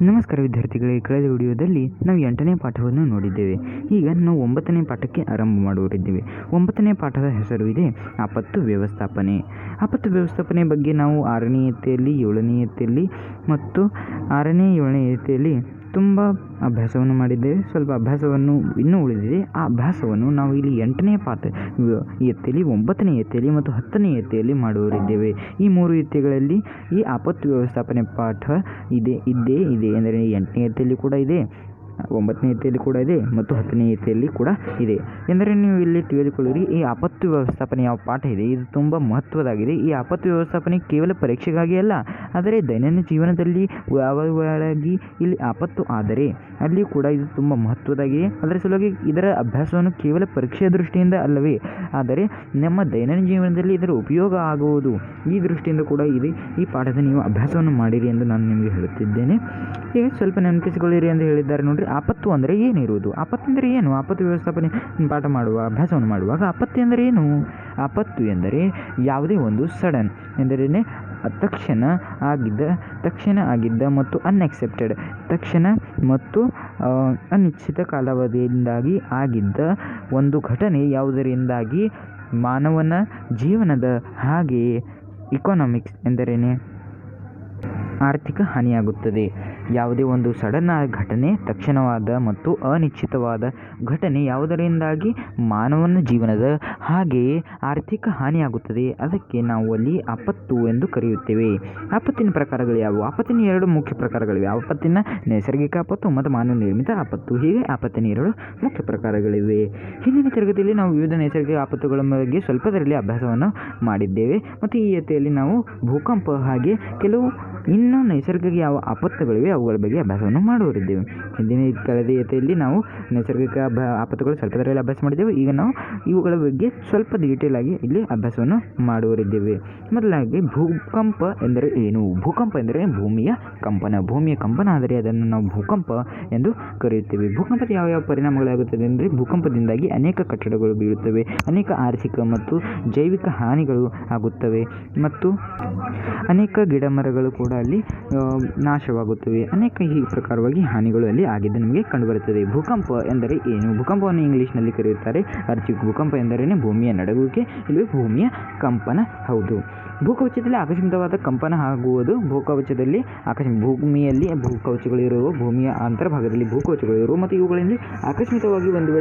ನಮಸ್ಕಾರ ವಿದ್ಯಾರ್ಥಿಗಳೇ, ಕಳೆದ ವಿಡಿಯೋದಲ್ಲಿ ನಾವು 8ನೇ ಪಾಠವನ್ನು ನೋಡಿದ್ದೇವೆ. ಈಗ ನಾವು 9ನೇ ಪಾಠಕ್ಕೆ ಆರಂಭ ಮಾಡುವರಿದ್ದೇವೆ. 9ನೇ ಪಾಠದ ಹೆಸರು ಇದೆ ಆಪತ್ತು ವ್ಯವಸ್ಥಾಪನೆ. ಆಪತ್ತು ವ್ಯವಸ್ಥಾಪನೆ ಬಗ್ಗೆ ನಾವು 6ನೇ ಇಯತ್ತೆಯಲ್ಲಿ, 7ನೇ ಇಯತ್ತೆಯಲ್ಲಿ ಮತ್ತು 6ನೇ 7ನೇ ಇಯತ್ತೆಯಲ್ಲಿ ತುಂಬ ಅಭ್ಯಾಸವನ್ನು ಮಾಡಿದ್ದೇವೆ. ಸ್ವಲ್ಪ ಅಭ್ಯಾಸವನ್ನು ಇನ್ನೂ ಉಳಿದಿದೆ. ಆ ಅಭ್ಯಾಸವನ್ನು ನಾವು ಇಲ್ಲಿ 8ನೇ ಪಾಠ ಇಯತ್ತೆಯಲ್ಲಿ, 9ನೇ ಇಯತ್ತೆಯಲ್ಲಿ ಮತ್ತು 10ನೇ ಇಯತ್ತೆಯಲ್ಲಿ ಮಾಡುವರಿದ್ದೇವೆ. ಈ 3 ಇಯತ್ತೆಗಳಲ್ಲಿ ಈ ಆಪತ್ತು ವ್ಯವಸ್ಥಾಪನೆ ಪಾಠ ಇದ್ದೇ ಇದೆ. ಎಂದರೆ 8ನೇ ಇಯತ್ತೆಯಲ್ಲಿ ಕೂಡ ಇದೆ, 9ನೇ ಇಯತ್ತೆಯಲ್ಲಿ ಕೂಡ ಇದೆ ಮತ್ತು 10ನೇ ಇಯತ್ತೆಯಲ್ಲಿ ಕೂಡ ಇದೆ. ಎಂದರೆ ನೀವು ಇಲ್ಲಿ ತಿಳಿದುಕೊಳ್ಳಿರಿ, ಈ ಆಪತ್ತು ವ್ಯವಸ್ಥಾಪನೆ ಯಾವ ಪಾಠ ಇದೆ ಇದು ತುಂಬ ಮಹತ್ವದಾಗಿದೆ. ಈ ಆಪತ್ತು ವ್ಯವಸ್ಥಾಪನೆ ಕೇವಲ ಪರೀಕ್ಷೆಗಾಗಿ ಅಲ್ಲ, ಆದರೆ ದೈನಂದಿನ ಜೀವನದಲ್ಲಿ ಯಾವಾಗಿ ಇಲ್ಲಿ ಆಪತ್ತು ಆದರೆ ಅಲ್ಲಿ ಕೂಡ ಇದು ತುಂಬ ಮಹತ್ವದಾಗಿದೆ. ಅದರ ಸಲುವಾಗಿ ಇದರ ಅಭ್ಯಾಸವನ್ನು ಕೇವಲ ಪರೀಕ್ಷೆಯ ದೃಷ್ಟಿಯಿಂದ ಅಲ್ಲವೇ, ಆದರೆ ನಮ್ಮ ದೈನಂದಿನ ಜೀವನದಲ್ಲಿ ಇದರ ಉಪಯೋಗ ಆಗುವುದು ಈ ದೃಷ್ಟಿಯಿಂದ ಕೂಡ ಇದೆ. ಈ ಪಾಠದ ನೀವು ಅಭ್ಯಾಸವನ್ನು ಮಾಡಿರಿ ಎಂದು ನಾನು ನಿಮಗೆ ಹೇಳುತ್ತಿದ್ದೇನೆ. ಈಗ ಸ್ವಲ್ಪ ನೆನಪಿಸಿಕೊಳ್ಳಿರಿ ಎಂದು ಹೇಳಿದ್ದಾರೆ ನೋಡ್ರಿ. ಆಪತ್ತು ಅಂದರೆ ಏನಿರುವುದು? ಆಪತ್ತು ಎಂದರೆ ಏನು? ಆಪತ್ತು ವ್ಯವಸ್ಥಾಪನೆ ಪಾಠ ಮಾಡುವ ಅಭ್ಯಾಸವನ್ನು ಮಾಡುವಾಗ ಆಪತ್ತು ಎಂದರೆ ಏನು? ಆಪತ್ತು ಎಂದರೆ ಯಾವುದೇ ಒಂದು ಸಡನ್ ಎಂದರೆ ತಕ್ಷಣ ಆಗಿದ್ದ ಮತ್ತು ಅನ್ಎಕ್ಸೆಪ್ಟೆಡ್ ತಕ್ಷಣ ಮತ್ತು ಅನಿಶ್ಚಿತ ಕಾಲಾವಧಿಯಿಂದಾಗಿ ಆಗಿದ್ದ ಒಂದು ಘಟನೆ, ಯಾವುದರಿಂದಾಗಿ ಮಾನವನ ಜೀವನದ ಹಾಗೆಯೇ ಇಕಾನಮಿಕ್ಸ್ ಎಂದರೇನೆ ಆರ್ಥಿಕ ಹಾನಿಯಾಗುತ್ತದೆ. ಯಾವುದೇ ಒಂದು ಸಡನ್ ಘಟನೆ, ತಕ್ಷಣವಾದ ಮತ್ತು ಅನಿಶ್ಚಿತವಾದ ಘಟನೆ ಯಾವುದರಿಂದಾಗಿ ಮಾನವನ ಜೀವನದ ಹಾಗೆಯೇ ಆರ್ಥಿಕ ಹಾನಿಯಾಗುತ್ತದೆ. ಅದಕ್ಕೆ ನಾವು ಅಲ್ಲಿ ಆಪತ್ತು ಎಂದು ಕರೆಯುತ್ತೇವೆ. ಆಪತ್ತಿನ ಪ್ರಕಾರಗಳು ಯಾವುವು? ಆಪತ್ತಿನ 2 ಮುಖ್ಯ ಪ್ರಕಾರಗಳಿವೆ. ಆಪತ್ತಿನ ನೈಸರ್ಗಿಕ ಆಪತ್ತು ಮತ್ತು ಮಾನವ ನಿರ್ಮಿತ ಆಪತ್ತು. ಹೀಗೆ ಆಪತ್ತಿನ 2 ಮುಖ್ಯ ಪ್ರಕಾರಗಳಿವೆ. ಹಿಂದಿನ ತರಗತಿಯಲ್ಲಿ ನಾವು ವಿವಿಧ ನೈಸರ್ಗಿಕ ಆಪತ್ತುಗಳ ಬಗ್ಗೆ ಸ್ವಲ್ಪದರಲ್ಲಿ ಅಭ್ಯಾಸವನ್ನು ಮಾಡಿದ್ದೇವೆ ಮತ್ತು ಈ ಇಯತ್ತೆಯಲ್ಲಿ ನಾವು ಭೂಕಂಪ ಹಾಗೆ ಕೆಲವು ಇನ್ನೂ ನೈಸರ್ಗಿಕ ಯಾವ ಆಪತ್ತುಗಳಿವೆ ಅವುಗಳ ಬಗ್ಗೆ ಅಭ್ಯಾಸವನ್ನು ಮಾಡುವರಿದ್ದೇವೆ. ಕಳೆದ ಇಯತ್ತೆಯಲ್ಲಿ ನಾವು ನೈಸರ್ಗಿಕ ಆಪತ್ತುಗಳು ಸ್ವಲ್ಪದರಲ್ಲಿ ಅಭ್ಯಾಸ ಮಾಡಿದ್ದೇವೆ. ಈಗ ನಾವು ಇವುಗಳ ಬಗ್ಗೆ ಸ್ವಲ್ಪ ಡೀಟೇಲ್ ಆಗಿ ಇಲ್ಲಿ ಅಭ್ಯಾಸವನ್ನು ಮಾಡುವರಿದ್ದೇವೆ. ಮೊದಲಾಗಿ ಭೂಕಂಪ ಎಂದರೆ ಏನು? ಭೂಕಂಪ ಎಂದರೆ ಭೂಮಿಯ ಕಂಪನ ಆದರೆ ಅದನ್ನು ನಾವು ಭೂಕಂಪ ಎಂದು ಕರೆಯುತ್ತೇವೆ. ಭೂಕಂಪದ ಯಾವ ಪರಿಣಾಮಗಳಾಗುತ್ತದೆ ಅಂದರೆ, ಭೂಕಂಪದಿಂದಾಗಿ ಅನೇಕ ಕಟ್ಟಡಗಳು ಬೀಳುತ್ತವೆ, ಅನೇಕ ಆರ್ಥಿಕ ಮತ್ತು ಜೈವಿಕ ಹಾನಿಗಳು ಆಗುತ್ತವೆ ಮತ್ತು ಅನೇಕ ಗಿಡ ಮರಗಳು ಕೂಡ ಅಲ್ಲಿ ನಾಶವಾಗುತ್ತವೆ. ಅನೇಕ ಈ ಪ್ರಕಾರವಾಗಿ ಹಾನಿಗಳು ಅಲ್ಲಿ ಆಗಿದ್ದು ನಮಗೆ ಕಂಡುಬರುತ್ತದೆ. ಭೂಕಂಪ ಎಂದರೆ ಏನು? ಭೂಕಂಪವನ್ನು ಇಂಗ್ಲಿಷ್ನಲ್ಲಿ ಕರೆಯುತ್ತಾರೆ ಅರ್ಥ್ಕ್ವೇಕ್. ಭೂಕಂಪ ಎಂದರೇನೆ ಭೂಮಿಯ ನಡುಗುವಿಕೆ, ಇಲ್ಲಿ ಭೂಮಿಯ ಕಂಪನ. ಹೌದು, ಭೂಕವಚದಲ್ಲಿ ಆಕಸ್ಮಿಕವಾದ ಕಂಪನ ಆಗುವುದು. ಭೂಕವಚದಲ್ಲಿ ಭೂಮಿಯಲ್ಲಿ ಭೂಕವಚಗಳಿರುವ, ಭೂಮಿಯ ಅಂತರ್ಭಾಗದಲ್ಲಿ ಭೂಕವಚಗಳಿರುವ ಮತ್ತು ಇವುಗಳಲ್ಲಿ ಆಕಸ್ಮಿಕವಾಗಿ ಒಂದು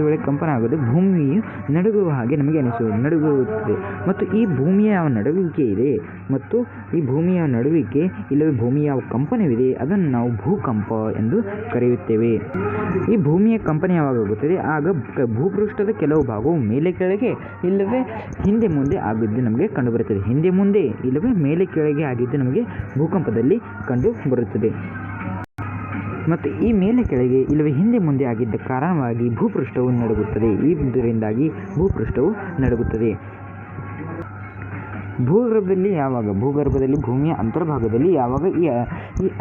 ವೇಳೆ ಕಂಪನ ಆಗೋದು ಭೂಮಿಯು ನಡುಗುವ ಹಾಗೆ ನಮಗೆ ನಡುಗುತ್ತದೆ. ಮತ್ತು ಈ ಭೂಮಿಯ ಯಾವ ನಡುಗುವಿಕೆ ಇದೆ ಮತ್ತು ಈ ಭೂಮಿಯ ನಡುವಿಕೆ ಇಲ್ಲವೇ ಭೂಮಿಯ ಯಾವ ಕಂಪನವಿದೆ ಅದನ್ನು ನಾವು ಭೂಕಂಪ ಎಂದು ಕರೆಯುತ್ತೇವೆ. ಈ ಭೂಮಿಯ ಕಂಪನ ಯಾವಾಗ ಆಗುತ್ತದೆ? ಆಗ ಭೂಪೃಷ್ಠದ ಕೆಲವು ಭಾಗವು ಮೇಲೆ ಕೆಳಗೆ ಇಲ್ಲವೇ ಹಿಂದೆ ಮುಂದೆ ಆಗಿದ್ದು ನಮಗೆ ಕಂಡುಬರುತ್ತದೆ. ಹಿಂದೆ ಮುಂದೆ ಇಲ್ಲವೇ ಮೇಲೆ ಕೆಳಗೆ ಆಗಿದ್ದು ನಮಗೆ ಭೂಕಂಪದಲ್ಲಿ ಕಂಡು ಬರುತ್ತದೆ. ಮತ್ತು ಈ ಮೇಲೆ ಕೆಳಗೆ ಇಲ್ಲವೇ ಹಿಂದೆ ಮುಂದೆ ಆಗಿದ್ದ ಕಾರಣವಾಗಿ ಭೂಪೃಷ್ಠವು ನಡುಗುತ್ತದೆ. ಇದರಿಂದಾಗಿ ಭೂಪೃಷ್ಠವು ನಡುಗುತ್ತದೆ. ಭೂಗರ್ಭದಲ್ಲಿ ಭೂಮಿಯ ಅಂತರ್ಭಾಗದಲ್ಲಿ ಯಾವಾಗ ಈ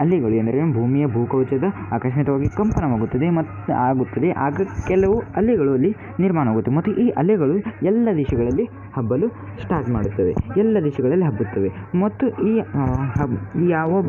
ಅಲೆಗಳು ಎಂದರೆ ಭೂಮಿಯ ಭೂಕವಚದ ಆಕಸ್ಮಿಕವಾಗಿ ಕಂಪನವಾಗುತ್ತದೆ ಆಗ ಕೆಲವು ಅಲೆಗಳು ಅಲ್ಲಿ ನಿರ್ಮಾಣವಾಗುತ್ತೆ ಮತ್ತು ಈ ಅಲೆಗಳು ಎಲ್ಲ ದಿಶೆಗಳಲ್ಲಿ ಹಬ್ಬಲು ಸ್ಟಾರ್ಟ್ ಮಾಡುತ್ತವೆ, ಎಲ್ಲ ದಿಶೆಗಳಲ್ಲಿ ಹಬ್ಬುತ್ತವೆ. ಮತ್ತು ಈ ಯಾವ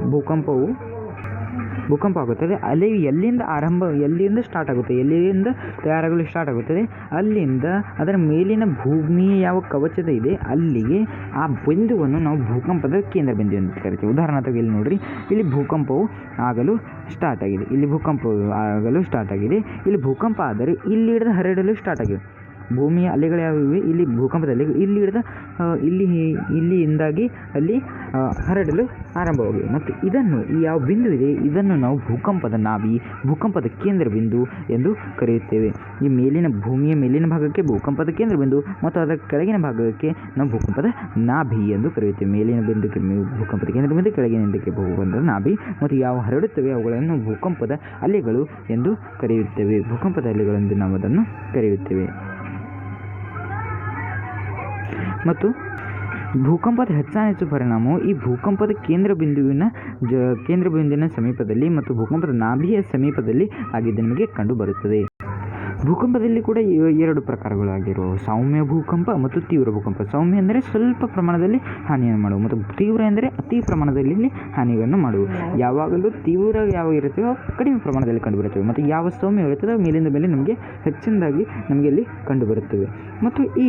ಭೂಕಂಪ ಆಗುತ್ತದೆ, ಅಲೆ ಎಲ್ಲಿಂದ ಸ್ಟಾರ್ಟ್ ಆಗುತ್ತೆ, ಎಲ್ಲಿಂದ ತಯಾರಾಗಲು ಸ್ಟಾರ್ಟ್ ಆಗುತ್ತದೆ, ಅಲ್ಲಿಂದ ಅದರ ಮೇಲಿನ ಭೂಮಿಯ ಯಾವ ಕವಚದ ಇದೆ ಅಲ್ಲಿಗೆ ಆ ಬಿಂದುವನ್ನು ನಾವು ಭೂಕಂಪದ ಕೇಂದ್ರ ಬಿಂದು ಎಂದು ಕರಿತೀವಿ. ಉದಾಹರಣೆಗೆ ಇಲ್ಲಿ ನೋಡ್ರಿ, ಇಲ್ಲಿ ಭೂಕಂಪವು ಆಗಲು ಸ್ಟಾರ್ಟ್ ಆಗಿದೆ, ಇಲ್ಲಿ ಭೂಕಂಪ ಆದರೆ ಇಲ್ಲಿ ಹಿಡಿದು ಹರಡಲು ಸ್ಟಾರ್ಟ್ ಆಗಿದೆ. ಭೂಮಿಯ ಅಲೆಗಳು ಯಾವಿವೆ? ಇಲ್ಲಿ ಭೂಕಂಪದಲ್ಲಿ ಇಲ್ಲಿ ಹಿಡಿದ ಇಲ್ಲಿಂದಾಗಿ ಅಲ್ಲಿ ಹರಡಲು ಆರಂಭವಾಗಿದೆ. ಮತ್ತು ಇದನ್ನು ಯಾವ ಬಿಂದು ಇದೆ ಇದನ್ನು ನಾವು ಭೂಕಂಪದ ನಾಭಿ, ಭೂಕಂಪದ ಕೇಂದ್ರ ಬಿಂದು ಎಂದು ಕರೆಯುತ್ತೇವೆ. ಈ ಭೂಮಿಯ ಮೇಲಿನ ಭಾಗಕ್ಕೆ ಭೂಕಂಪದ ಕೇಂದ್ರ ಬಿಂದು ಮತ್ತು ಅದರ ಕೆಳಗಿನ ಭಾಗಕ್ಕೆ ನಾವು ಭೂಕಂಪದ ನಾಭಿ ಎಂದು ಕರೆಯುತ್ತೇವೆ. ಮೇಲಿನ ಬಿಂದುಕ್ಕೆ ಭೂಕಂಪದ ಕೇಂದ್ರ ಬಿಂದು, ಕೆಳಗಿನದಕ್ಕೆ ಭೂಕಂಪದ ನಾಭಿ ಮತ್ತು ಯಾವ ಹರಡುತ್ತವೆ ಅವುಗಳನ್ನು ಭೂಕಂಪದ ಅಲೆಗಳು ಎಂದು ಕರೆಯುತ್ತೇವೆ. ಭೂಕಂಪದ ಅಲೆಗಳೆಂದು ನಾವು ಅದನ್ನು ಕರೆಯುತ್ತೇವೆ. ಮತ್ತು ಭೂಕಂಪದ ಹೆಚ್ಚು ಪರಿಣಾಮವು ಈ ಭೂಕಂಪದ ಕೇಂದ್ರ ಬಿಂದುವಿನ ಸಮೀಪದಲ್ಲಿ ಮತ್ತು ಭೂಕಂಪದ ನಾಭಿಯ ಸಮೀಪದಲ್ಲಿ ಆಗಿದ್ದು ನಮಗೆ ಕಂಡು ಬರುತ್ತದೆ. ಭೂಕಂಪದಲ್ಲಿ ಕೂಡ ಎರಡು ಪ್ರಕಾರಗಳಾಗಿರುವ ಸೌಮ್ಯ ಭೂಕಂಪ ಮತ್ತು ತೀವ್ರ ಭೂಕಂಪ. ಸೌಮ್ಯ ಅಂದರೆ ಸ್ವಲ್ಪ ಪ್ರಮಾಣದಲ್ಲಿ ಹಾನಿಯನ್ನು ಮಾಡುವ ಮತ್ತು ತೀವ್ರ ಎಂದರೆ ಅತಿ ಪ್ರಮಾಣದಲ್ಲಿ ಹಾನಿಯನ್ನು ಮಾಡುವ. ಯಾವಾಗಲೂ ತೀವ್ರ ಯಾವ ಇರುತ್ತೋ ಕಡಿಮೆ ಪ್ರಮಾಣದಲ್ಲಿ ಕಂಡುಬರುತ್ತವೆ ಮತ್ತು ಯಾವ ಸೌಮ್ಯ ಇರುತ್ತದೋ ಮೇಲಿಂದ ಮೇಲೆ ನಮಗೆ ಹೆಚ್ಚಿನದಾಗಿ ನಮಗೆ ಅಲ್ಲಿ ಕಂಡುಬರುತ್ತವೆ. ಮತ್ತು ಈ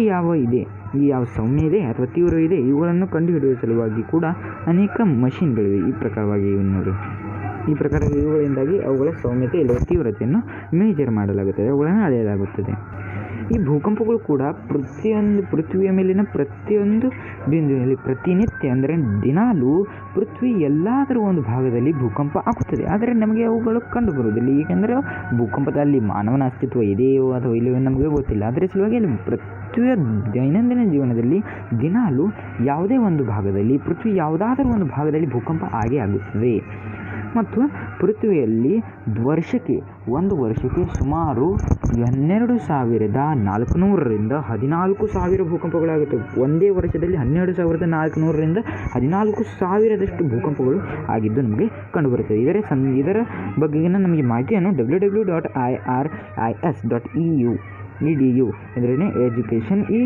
ಯಾವ ಸೌಮ್ಯ ಇದೆ ಅಥವಾ ತೀವ್ರ ಇದೆ ಇವುಗಳನ್ನು ಕಂಡುಹಿಡಿಯುವ ಸಲುವಾಗಿ ಕೂಡ ಅನೇಕ ಮಷಿನ್ಗಳಿವೆ. ಈ ಪ್ರಕಾರವಾಗಿ ನೋಡಿ, ಈ ಪ್ರಕಾರ ಇವುಗಳಿಂದಾಗಿ ಅವುಗಳ ಸೌಮ್ಯತೆ ಇಲ್ಲವೇ ತೀವ್ರತೆಯನ್ನು ಮೇಜರ್ ಮಾಡಲಾಗುತ್ತದೆ, ಅವುಗಳನ್ನು ಅಳೆಯಲಾಗುತ್ತದೆ. ಈ ಭೂಕಂಪಗಳು ಕೂಡ ಪೃಥ್ವಿಯ ಮೇಲಿನ ಪ್ರತಿಯೊಂದು ಬಿಂದುವಿನಲ್ಲಿ ಪ್ರತಿನಿತ್ಯ ಅಂದರೆ ದಿನಾಲೂ ಪೃಥ್ವಿ ಎಲ್ಲಾದರೂ ಒಂದು ಭಾಗದಲ್ಲಿ ಭೂಕಂಪ ಆಗುತ್ತದೆ. ಆದರೆ ನಮಗೆ ಅವುಗಳು ಕಂಡುಬರುವುದಿಲ್ಲ, ಏಕೆಂದರೆ ಭೂಕಂಪದಲ್ಲಿ ಮಾನವನ ಅಸ್ತಿತ್ವ ಇದೆಯೋ ಅಥವಾ ಇಲ್ಲವೋ ನಮಗೆ ಗೊತ್ತಿಲ್ಲ. ಅದರ ಸಲುವಾಗಿ ಅಲ್ಲಿ ಪೃಥ್ವಿಯ ದೈನಂದಿನ ಜೀವನದಲ್ಲಿ ದಿನಾಲೂ ಯಾವುದೇ ಒಂದು ಭಾಗದಲ್ಲಿ ಪೃಥ್ವಿ ಯಾವುದಾದರೂ ಒಂದು ಭಾಗದಲ್ಲಿ ಭೂಕಂಪ ಆಗೇ ಆಗುತ್ತದೆ. ಮತ್ತು ಪೃಥ್ವಿಯಲ್ಲಿ ಒಂದು ವರ್ಷಕ್ಕೆ ಸುಮಾರು 12,400ರಿಂದ 14,000 ಭೂಕಂಪಗಳಾಗುತ್ತವೆ. ಒಂದೇ ವರ್ಷದಲ್ಲಿ 12,400ರಿಂದ 14,000ದಷ್ಟು ಭೂಕಂಪಗಳು ಆಗಿದ್ದು ನಮಗೆ ಕಂಡುಬರುತ್ತದೆ. ಇದರ ಬಗೆಗಿನ ನಮಗೆ ಮಾಹಿತಿಯನ್ನು www.iris.edu ಅಂದರೆ ಎಜುಕೇಷನ್ ಈ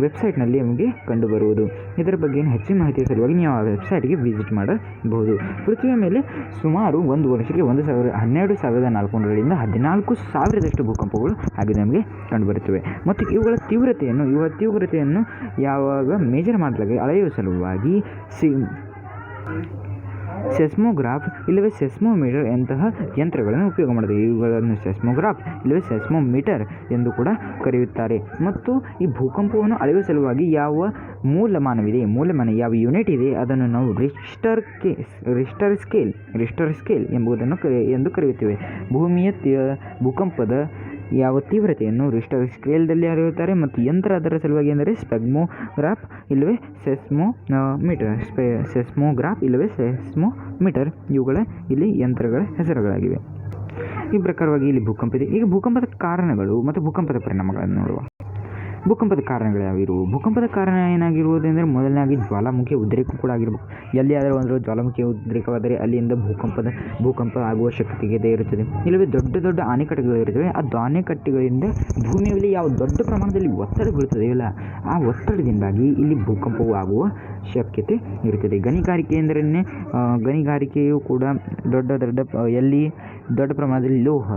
ವೆಬ್ಸೈಟ್ನಲ್ಲಿ ನಮಗೆ ಕಂಡುಬರುವುದು. ಇದರ ಬಗ್ಗೆ ಹೆಚ್ಚಿನ ಮಾಹಿತಿಯ ಸಲುವಾಗಿ ನೀವು ಆ ವೆಬ್ಸೈಟ್ಗೆ ವಿಸಿಟ್ ಮಾಡಬಹುದು. ಪೃಥ್ವಿಯ ಮೇಲೆ ಸುಮಾರು ಒಂದು ವರ್ಷಕ್ಕೆ 12,400ರಿಂದ 14,000ದಷ್ಟು ಭೂಕಂಪಗಳು ಆಗಿದೆ ನಮಗೆ ಕಂಡುಬರುತ್ತವೆ. ಮತ್ತು ಇವುಗಳ ತೀವ್ರತೆಯನ್ನು ಯಾವಾಗ ಮೇಜರ್ ಮಾಡಲಾಗಿ ಅಳೆಯುವ ಸಲುವಾಗಿ ಸೆಸ್ಮೋಗ್ರಾಫ್ ಇಲ್ಲವೇ ಸೆಸ್ಮೋಮೀಟರ್ ಎಂತಹ ಯಂತ್ರಗಳನ್ನು ಉಪಯೋಗ ಮಾಡುತ್ತದೆ. ಇವುಗಳನ್ನು ಸೆಸ್ಮೋಗ್ರಾಫ್ ಇಲ್ಲವೇ ಸೆಸ್ಮೋಮೀಟರ್ ಎಂದು ಕೂಡ ಕರೆಯುತ್ತಾರೆ. ಮತ್ತು ಈ ಭೂಕಂಪವನ್ನು ಅಳೆಯುವ ಸಲುವಾಗಿ ಯಾವ ಮೂಲಮಾನ ಯಾವ ಯೂನಿಟ್ ಇದೆ ಅದನ್ನು ನಾವು ರಿಕ್ಟರ್ ಸ್ಕೇಲ್ ಎಂದು ಕರೆಯುತ್ತೇವೆ. ಭೂಮಿಯ ಭೂಕಂಪದ ಯಾವ ತೀವ್ರತೆಯನ್ನು ರಿಕ್ಟರ್ ಸ್ಕೇಲ್ದಲ್ಲಿ ಅಳೆಯುತ್ತಾರೆ. ಮತ್ತು ಯಂತ್ರ ಅದರ ಸಲುವಾಗಿ ಎಂದರೆ ಸೆಸ್ಮೋಗ್ರಾಫ್ ಇಲ್ಲವೇ ಸೆಸ್ಮೋಮೀಟರ್ ಇವುಗಳ ಇಲ್ಲಿ ಯಂತ್ರಗಳ ಹೆಸರುಗಳಾಗಿವೆ. ಈ ಪ್ರಕಾರವಾಗಿ ಇಲ್ಲಿ ಭೂಕಂಪ ಇದೆ. ಈಗ ಭೂಕಂಪದ ಕಾರಣಗಳು ಮತ್ತು ಭೂಕಂಪದ ಪರಿಣಾಮಗಳನ್ನು ನೋಡುವ. ಭೂಕಂಪದ ಕಾರಣಗಳು ಯಾವಿರುವು? ಭೂಕಂಪದ ಕಾರಣ ಏನಾಗಿರುವುದೆಂದರೆ ಮೊದಲನೇದಾಗಿ ಜ್ವಾಲಾಮುಖಿಯ ಉದ್ರೇಕ ಕೂಡ ಆಗಿರಬೇಕು. ಎಲ್ಲಿಯಾದರೂ ಒಂದು ಜ್ವಾಲಾಮುಖಿಯ ಉದ್ರೇಕವಾದರೆ ಅಲ್ಲಿಂದ ಭೂಕಂಪ ಆಗುವ ಶಕ್ತಿಗೆ ಇರುತ್ತದೆ. ಇಲ್ಲವೇ ದೊಡ್ಡ ಅಣೆಕಟ್ಟುಗಳಿರುತ್ತವೆ. ಆ ಅಣೆಕಟ್ಟುಗಳಿಂದ ಭೂಮಿಯ ಮೇಲೆ ಯಾವ ದೊಡ್ಡ ಪ್ರಮಾಣದಲ್ಲಿ ಒತ್ತಡ ಬೀಳುತ್ತದೆಯಲ್ಲ ಆ ಒತ್ತಡದಿಂದಾಗಿ ಇಲ್ಲಿ ಭೂಕಂಪವು ಆಗುವ ಶಕ್ಯತೆ ಇರುತ್ತದೆ. ಗಣಿಗಾರಿಕೆಯು ಕೂಡ ಎಲ್ಲಿ ದೊಡ್ಡ ಪ್ರಮಾಣದಲ್ಲಿ ಲೋಹ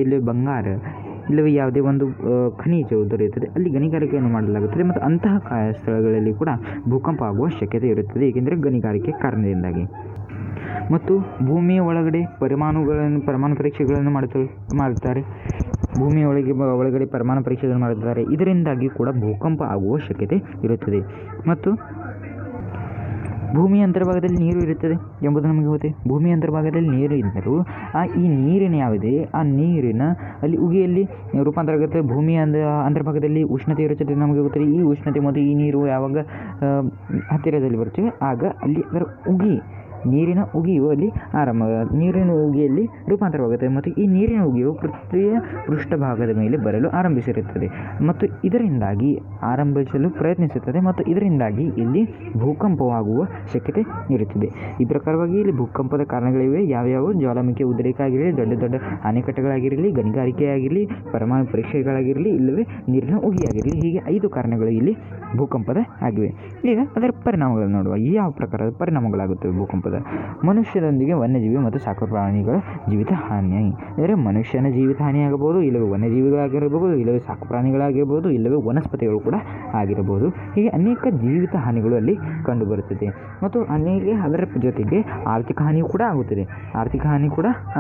ಇಲ್ಲಿ ಬಂಗಾರ ಇಲ್ಲವೇ ಯಾವುದೇ ಒಂದು ಖನಿಜವು ದೊರೆಯುತ್ತದೆ ಅಲ್ಲಿ ಗಣಿಗಾರಿಕೆಯನ್ನು ಮಾಡಲಾಗುತ್ತದೆ. ಮತ್ತು ಅಂತಹ ಸ್ಥಳಗಳಲ್ಲಿ ಕೂಡ ಭೂಕಂಪ ಆಗುವ ಶಕ್ಯತೆ ಇರುತ್ತದೆ, ಏಕೆಂದರೆ ಗಣಿಗಾರಿಕೆ ಕಾರಣದಿಂದಾಗಿ. ಮತ್ತು ಭೂಮಿಯ ಒಳಗಡೆ ಪರಮಾಣು ಪರೀಕ್ಷೆಗಳನ್ನು ಮಾಡುತ್ತಾರೆ. ಭೂಮಿಯ ಒಳಗಡೆ ಪರಮಾಣು ಪರೀಕ್ಷೆಗಳನ್ನು ಮಾಡುತ್ತಾರೆ. ಇದರಿಂದಾಗಿ ಕೂಡ ಭೂಕಂಪ ಆಗುವ ಶಕ್ಯತೆ ಇರುತ್ತದೆ. ಮತ್ತು ಭೂಮಿಯ ಅಂತರ್ಭಾಗದಲ್ಲಿ ನೀರು ಇರುತ್ತದೆ ಎಂಬುದು ನಮಗೆ ಗೊತ್ತೇ. ಭೂಮಿಯ ಅಂತರ್ಭಾಗದಲ್ಲಿ ನೀರು ಇದ್ದರೂ ಈ ನೀರಿನ ಆ ನೀರಿನ ಅಲ್ಲಿ ಉಗಿಯಲ್ಲಿ ರೂಪಾಂತರ ಆಗುತ್ತೆ. ಭೂಮಿಯ ಅಂತರ್ಭಾಗದಲ್ಲಿ ಉಷ್ಣತೆ ಇರುತ್ತದೆ ನಮಗೆ ಗೊತ್ತಿದೆ. ಈ ಉಷ್ಣತೆ ಮತ್ತು ಈ ನೀರು ಯಾವಾಗ ಹತ್ತಿರದಲ್ಲಿ ಬರುತ್ತವೆ ಆಗ ಅಲ್ಲಿ ಅದರ ನೀರಿನ ಉಗಿಯು ಅಲ್ಲಿ ನೀರಿನ ಉಗಿಯಲ್ಲಿ ರೂಪಾಂತರವಾಗುತ್ತದೆ. ಮತ್ತು ಈ ನೀರಿನ ಉಗಿಯು ಪೃಥ್ವಿಯ ಪೃಷ್ಠಭಾಗದ ಮೇಲೆ ಬರಲು ಆರಂಭಿಸಿರುತ್ತದೆ ಮತ್ತು ಇದರಿಂದಾಗಿ ಆರಂಭಿಸಲು ಪ್ರಯತ್ನಿಸುತ್ತದೆ ಮತ್ತು ಇದರಿಂದಾಗಿ ಇಲ್ಲಿ ಭೂಕಂಪವಾಗುವ ಶಕ್ಯತೆ ಇರುತ್ತದೆ. ಈ ಪ್ರಕಾರವಾಗಿ ಇಲ್ಲಿ ಭೂಕಂಪದ ಕಾರಣಗಳಿವೆ. ಯಾವ್ಯಾವ ಜ್ವಾಲಾಮುಖಿಯ ಉದ್ರೇಕ ಆಗಿರಲಿ, ದೊಡ್ಡ ಅಣೆಕಟ್ಟುಗಳಾಗಿರಲಿ, ಗಣಿಗಾರಿಕೆ ಆಗಿರಲಿ, ಪರಮಾಣು ಪರೀಕ್ಷೆಗಳಾಗಿರಲಿ, ಇಲ್ಲವೇ ನೀರಿನ ಉಗಿಯಾಗಿರಲಿ, ಹೀಗೆ 5 ಕಾರಣಗಳು ಇಲ್ಲಿ ಭೂಕಂಪದ ಆಗಿವೆ. ಈಗ ಅದರ ಪರಿಣಾಮಗಳನ್ನು ನೋಡುವ. ಯಾವ ಪ್ರಕಾರದ ಪರಿಣಾಮಗಳಾಗುತ್ತವೆ ಭೂಕಂಪದ? ಮನುಷ್ಯರೊಂದಿಗೆ ವನ್ಯಜೀವಿ ಮತ್ತು ಸಾಕು ಪ್ರಾಣಿಗಳ ಜೀವಿತ ಹಾನಿ. ಅಂದರೆ ಮನುಷ್ಯನ ಜೀವಿತ ಹಾನಿಯಾಗಬಹುದು, ಇಲ್ಲವೇ ವನ್ಯಜೀವಿಗಳಾಗಿರಬಹುದು, ಇಲ್ಲವೇ ಸಾಕು ಪ್ರಾಣಿಗಳಾಗಿರ್ಬೋದು, ಇಲ್ಲವೇ ವನಸ್ಪತಿಗಳು ಕೂಡ ಆಗಿರಬಹುದು. ಹೀಗೆ ಅನೇಕ ಜೀವಿತ ಹಾನಿಗಳು ಅಲ್ಲಿ ಕಂಡುಬರುತ್ತದೆ. ಮತ್ತು ಅದರ ಜೊತೆಗೆ ಆರ್ಥಿಕ ಹಾನಿಯೂ ಕೂಡ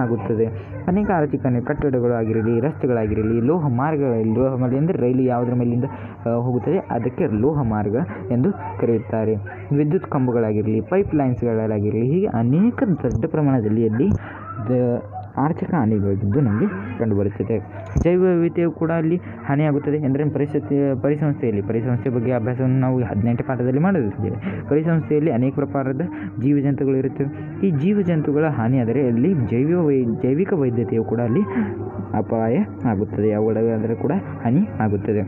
ಆಗುತ್ತದೆ. ಅನೇಕ ಆರ್ಥಿಕ ಹಾನಿ ಕಟ್ಟಡಗಳಾಗಿರಲಿ, ರಸ್ತೆಗಳಾಗಿರಲಿ, ಲೋಹ ಮಾರ್ಗ ಅಂದರೆ ರೈಲು ಯಾವುದರ ಮೇಲಿಂದ ಹೋಗುತ್ತದೆ ಅದಕ್ಕೆ ಲೋಹ ಮಾರ್ಗ ಎಂದು ಕರೆಯುತ್ತಾರೆ. ವಿದ್ಯುತ್ ಕಂಬಗಳಾಗಿರಲಿ, ಪೈಪ್ ಲೈನ್ಸ್ಗಳಾಗಿರಲಿ, ಹೀಗೆ ಅನೇಕ ದೊಡ್ಡ ಪ್ರಮಾಣದಲ್ಲಿ ಅಲ್ಲಿ ಆರ್ಥಿಕ ಹಾನಿಗಳಿದ್ದು ನಮಗೆ ಕಂಡುಬರುತ್ತದೆ. ಜೈವ ವೈವಿಧ್ಯತೆಯು ಕೂಡ ಅಲ್ಲಿ ಹಾನಿಯಾಗುತ್ತದೆ. ಎಂದರೆ ಪರಿಸಂಸ್ಥೆಯ ಬಗ್ಗೆ ಅಭ್ಯಾಸವನ್ನು ನಾವು 18ನೇ ಪಾಠದಲ್ಲಿ ಮಾಡಲಿದ್ದೇವೆ. ಪರಿಸಂಸ್ಥೆಯಲ್ಲಿ ಅನೇಕ ಪ್ರಕಾರದ ಜೀವಜಂತುಗಳು ಇರುತ್ತವೆ. ಈ ಜೀವಜಂತುಗಳ ಹಾನಿಯಾದರೆ ಅಲ್ಲಿ ಜೈವಿಕ ವೈವಿಧ್ಯತೆಯು ಕೂಡ ಅಲ್ಲಿ ಅಪಾಯ ಆಗುತ್ತದೆ, ಅವುಗಳ ಕೂಡ ಹಾನಿ ಆಗುತ್ತದೆ.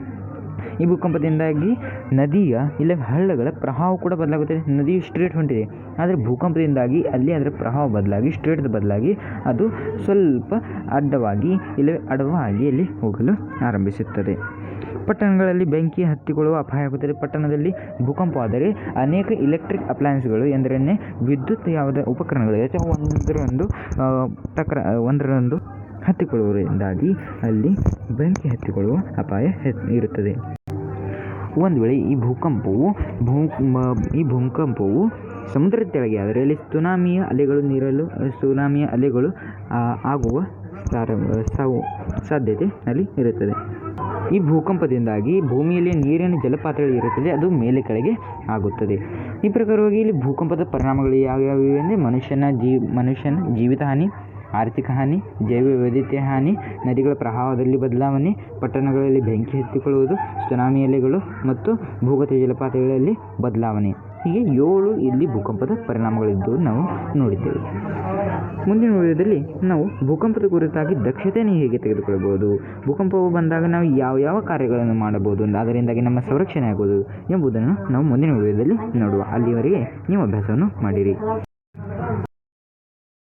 ಈ ಭೂಕಂಪದಿಂದಾಗಿ ನದಿಯ ಇಲ್ಲ ಹಳ್ಳಗಳ ಪ್ರವಾಹ ಕೂಡ ಬದಲಾಗುತ್ತದೆ. ನದಿಯು ಸ್ಟ್ರೇಟ್ ಹೊಂಟಿದೆ, ಆದರೆ ಭೂಕಂಪದಿಂದಾಗಿ ಅಲ್ಲಿ ಅದರ ಪ್ರವಾಹ ಬದಲಾಗಿ ಸ್ಟ್ರೇಟ್ ಬದಲಾಗಿ ಅದು ಸ್ವಲ್ಪ ಅಡ್ಡವಾಗಿ ಇಲ್ಲವೇ ಅಡವಾಗಿ ಅಲ್ಲಿ ಹೋಗಲು ಆರಂಭಿಸುತ್ತದೆ. ಪಟ್ಟಣಗಳಲ್ಲಿ ಬೆಂಕಿ ಹತ್ತಿಕೊಳ್ಳುವ ಅಪಾಯವಾಗುತ್ತದೆ. ಪಟ್ಟಣದಲ್ಲಿ ಭೂಕಂಪವಾದರೆ ಅನೇಕ ಇಲೆಕ್ಟ್ರಿಕ್ ಅಪ್ಲಯನ್ಸ್ಗಳು ಎಂದರೇನೆ ವಿದ್ಯುತ್ ಯಾವುದೇ ಉಪಕರಣಗಳಿವೆ ಒಂದರೊಂದು ಹತ್ತಿಕೊಳ್ಳುವುದರಿಂದಾಗಿ ಅಲ್ಲಿ ಬೆಂಕಿ ಹತ್ತಿಕೊಳ್ಳುವ ಅಪಾಯ ಇರುತ್ತದೆ. ಒಂದು ವೇಳೆ ಈ ಭೂಕಂಪವು ಸಮುದ್ರದ ಕೆಳಗೆ ಆದರೆ ಅಲ್ಲಿ ಸುನಾಮಿಯ ಅಲೆಗಳು ಆಗುವ ಸಾಧ್ಯತೆ ಅಲ್ಲಿ ಇರುತ್ತದೆ. ಈ ಭೂಕಂಪದಿಂದಾಗಿ ಭೂಮಿಯಲ್ಲಿ ನೀರಿನ ಜಲಪಾತಗಳು ಇರುತ್ತದೆ, ಅದು ಮೇಲೆ ಕೆಳಗೆ ಆಗುತ್ತದೆ. ಈ ಪ್ರಕಾರವಾಗಿ ಇಲ್ಲಿ ಭೂಕಂಪದ ಪರಿಣಾಮಗಳು ಯಾವ್ಯಾವಿವೆ ಅಂದರೆ ಮನುಷ್ಯನ ಜೀವಿತ ಹಾನಿ, ಆರ್ಥಿಕ ಹಾನಿ, ಜೈವ ವೈವಿಧ್ಯತೆ ಹಾನಿ, ನದಿಗಳ ಪ್ರವಾಹದಲ್ಲಿ ಬದಲಾವಣೆ, ಪಟ್ಟಣಗಳಲ್ಲಿ ಬೆಂಕಿ ಹತ್ತಿಕೊಳ್ಳುವುದು, ಸುನಾಮಿ ಅಲೆಗಳು ಮತ್ತು ಭೂಗತ ಜಲಪಾತಗಳಲ್ಲಿ ಬದಲಾವಣೆ. ಹೀಗೆ 7 ಇಲ್ಲಿ ಭೂಕಂಪದ ಪರಿಣಾಮಗಳಿದ್ದು ನಾವು ನೋಡಿದ್ದೇವೆ. ಮುಂದಿನ ವಿಡಿಯೋದಲ್ಲಿ ನಾವು ಭೂಕಂಪದ ಕುರಿತಾಗಿ ದಕ್ಷತೆಯನ್ನು ಹೇಗೆ ತೆಗೆದುಕೊಳ್ಳಬಹುದು, ಭೂಕಂಪವು ಬಂದಾಗ ನಾವು ಯಾವ ಕಾರ್ಯಗಳನ್ನು ಮಾಡಬಹುದು, ಅದರಿಂದಾಗಿ ನಮ್ಮ ಸಂರಕ್ಷಣೆ ಆಗುವುದು ಎಂಬುದನ್ನು ನಾವು ಮುಂದಿನ ವಿಡಿಯೋದಲ್ಲಿ ನೋಡುವ. ಅಲ್ಲಿವರೆಗೆ ನೀವು ಅಭ್ಯಾಸವನ್ನು ಮಾಡಿರಿ.